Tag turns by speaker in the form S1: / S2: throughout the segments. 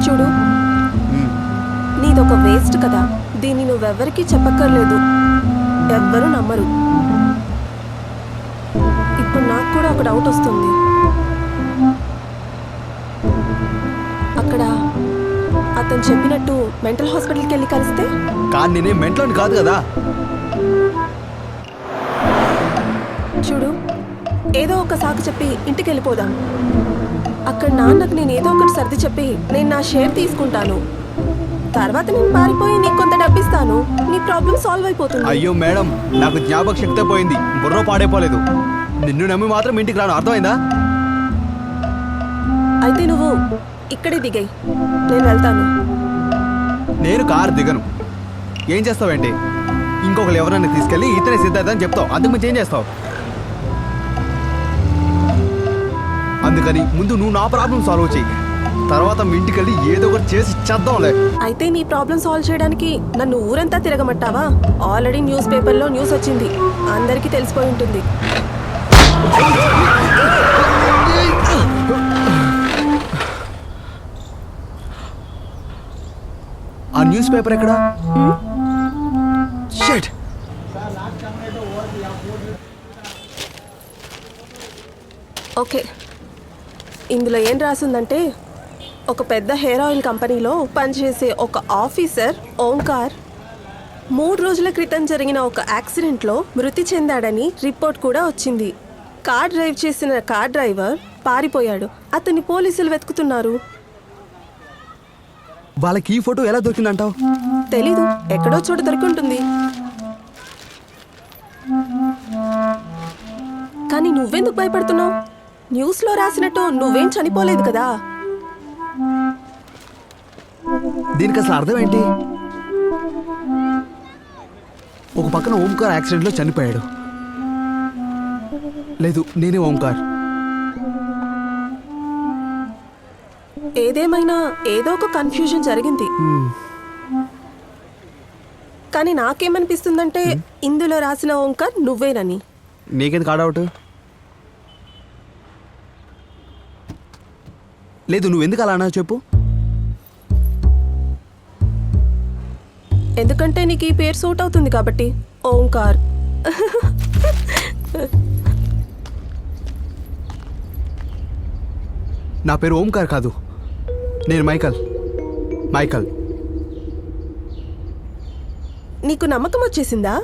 S1: చూడు, నీదొక వేస్ట్ కదా. దీన్ని నువ్వెవ్వరికీ చెప్పక్కర్లేదు, ఎవ్వరూ నమ్మరు. ఇప్పుడు నాకు కూడా ఒక డౌట్ వస్తుంది. అక్కడ అతను చెప్పినట్టు మెంటల్ హాస్పిటల్కి వెళ్ళి కలిస్తే?
S2: కానీ నేనే మెంటల్ కాదు కదా.
S1: చూడు, ఏదో ఒక సాకు చెప్పి ఇంటికి వెళ్ళిపోదాం. అక్కడ నాన్నకు నేను ఏదో ఒకటి సర్ది చెప్పి నేను నా షేర్ తీసుకుంటాను. తర్వాత నేను పారిపోయి నీకు కొంత డబ్బిస్తాను. నీ ప్రాబ్లం సాల్వ్ అయిపోతుంది.
S2: అయ్యో మేడం, నాకు జ్ఞాపక శక్తి పోయింది, బుర్ర పాడైపోలేదు. నిన్ను నమ్మి మాత్రం ఇంటికి రాను, అర్థమైందా?
S1: అయితే నువ్వు ఇక్కడే దిగాయి, నేను వెళ్తాను.
S2: నేను కారు దిగను. ఏం చేస్తావేంటి? ఇంకొకరు ఎవరైనా తీసుకెళ్ళి ఇతనే సిద్ధార్థ అని చెప్తావు, అందుకు మంచి ఏం చేస్తావు? అందుకని ముందు నువ్వు నా ప్రాబ్లం సాల్వ్ చేయి, తర్వాత మీ ఇంటికి వెళ్ళి ఏదో ఒకటి చేసి చేద్దాంలే.
S1: అయితే నీ ప్రాబ్లం సాల్వ్ చేయడానికి నన్ను ఊరంతా తిరగమంటావా? ఆల్రెడీ న్యూస్ పేపర్లో న్యూస్ వచ్చింది, అందరికీ తెలిసిపోయి ఉంటుంది.
S2: ఆ న్యూస్ పేపర్ ఎక్కడా? షిట్.
S1: ఓకే, ఇందులో ఏం రాసిందంటే, ఒక పెద్ద హెయిర్ ఆయిల్ కంపెనీలో పనిచేసే ఒక ఆఫీసర్ ఓంకార్ 3 రోజుల క్రితం జరిగిన ఒక యాక్సిడెంట్లో మృతి చెందాడని రిపోర్ట్ కూడా వచ్చింది. కార్ డ్రైవ్ చేసిన కార్ డ్రైవర్ పారిపోయాడు. అతన్ని పోలీసులు వెతుకుతున్నారు.
S2: వాళ్ళకి ఈ ఫోటో ఎలా దొరికిందంటావు?
S1: తెలీదు, ఎక్కడో చోట దొరికి ఉంటుంది. కానీ నువ్వెందుకు భయపడుతున్నావు? న్యూస్లో రాసినట్టు నువ్వేం చనిపోలేదు కదా.
S2: దీనికి అసలు అర్థం ఏంటి? ఒక పక్కన ఓంకార్ యాక్సిడెంట్లో చనిపోయాడు. లేదు, నేనే ఓంకార్.
S1: ఏదేమైనా ఏదో ఒక కన్ఫ్యూజన్ జరిగింది. కానీ నాకేమనిపిస్తుందంటే ఇందులో రాసిన ఓంకార్ నువ్వేనని.
S2: నీకెందుకు కాడౌట్? లేదు, నువ్వెందుకు అలా అన్నావు చెప్పు.
S1: ఎందుకంటే నీకు ఈ పేరు సూట్ అవుతుంది కాబట్టి. ఓంకార్.
S2: నా పేరు ఓంకార్ కాదు, నేను మైకల్.
S1: నీకు నమ్మకం వచ్చేసిందా?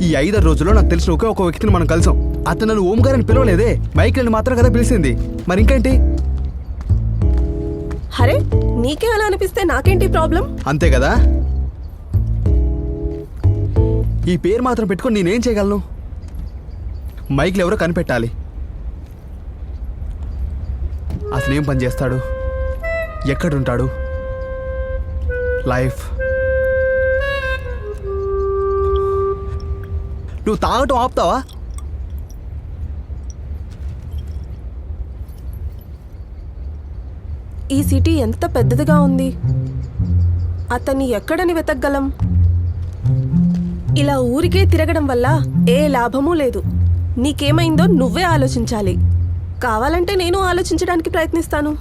S2: ఈ 5 రోజుల్లో నాకు తెలిసిన ఒకే ఒక వ్యక్తిని మనం కలిసాం. అతను నన్ను ఓంకార్ అని పిలవలేదే, మైకల్ని మాత్రం కదా పిలిచింది. మరి ఇంకేంటి?
S1: హరే, నీకే అలా అనిపిస్తే నాకేంటి ప్రాబ్లం?
S2: అంతే కదా. ఈ పేరు మాత్రం పెట్టుకొని నేనేం చేయగలను? మైక్లు ఎవరో కనిపెట్టాలి. అతనేం పని చేస్తాడు, ఎక్కడుంటాడు, లైఫ్. నువ్వు తాగటం ఆపుతావా?
S1: ఈ సిటీ ఎంత పెద్దదిగా ఉంది, అతన్ని ఎక్కడని వెతకగలం? ఇలా ఊరికే తిరగడం వల్ల ఏ లాభమూ లేదు. నీకేమైందో నువ్వే ఆలోచించాలి. కావాలంటే నేను ఆలోచించడానికి ప్రయత్నిస్తాను.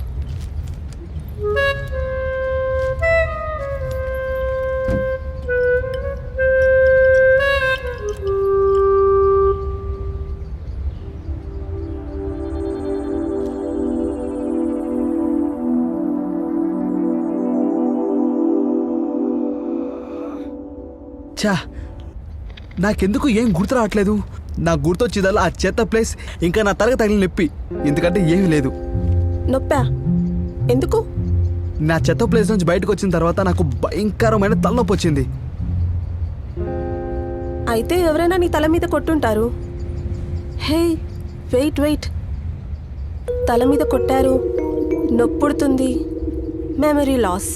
S2: చా, నాకెందుకు ఏం గుర్తు రావట్లేదు. నాకు గుర్తొచ్చేదల్లా ఆ చెత్త ప్లేస్, ఇంకా నా తలకి తగిలిన నొప్పి. ఎందుకంటే ఏమీ లేదు.
S1: నొప్పా? ఎందుకు?
S2: నా చెత్త ప్లేస్ నుంచి బయటకు వచ్చిన తర్వాత నాకు భయంకరమైన తలనొప్పి వచ్చింది.
S1: అయితే ఎవరైనా నీ తల మీద కొట్టుంటారు. హే, వెయిట్. తల మీద కొట్టారు, నొప్పుడుతుంది, మెమరీ లాస్.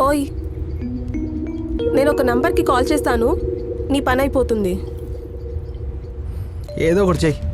S1: ఓయ్, నేను ఒక నంబర్కి కాల్ చేస్తాను, నీ పని అయిపోతుంది.
S2: ఏదో ఒకటి చెయ్యి.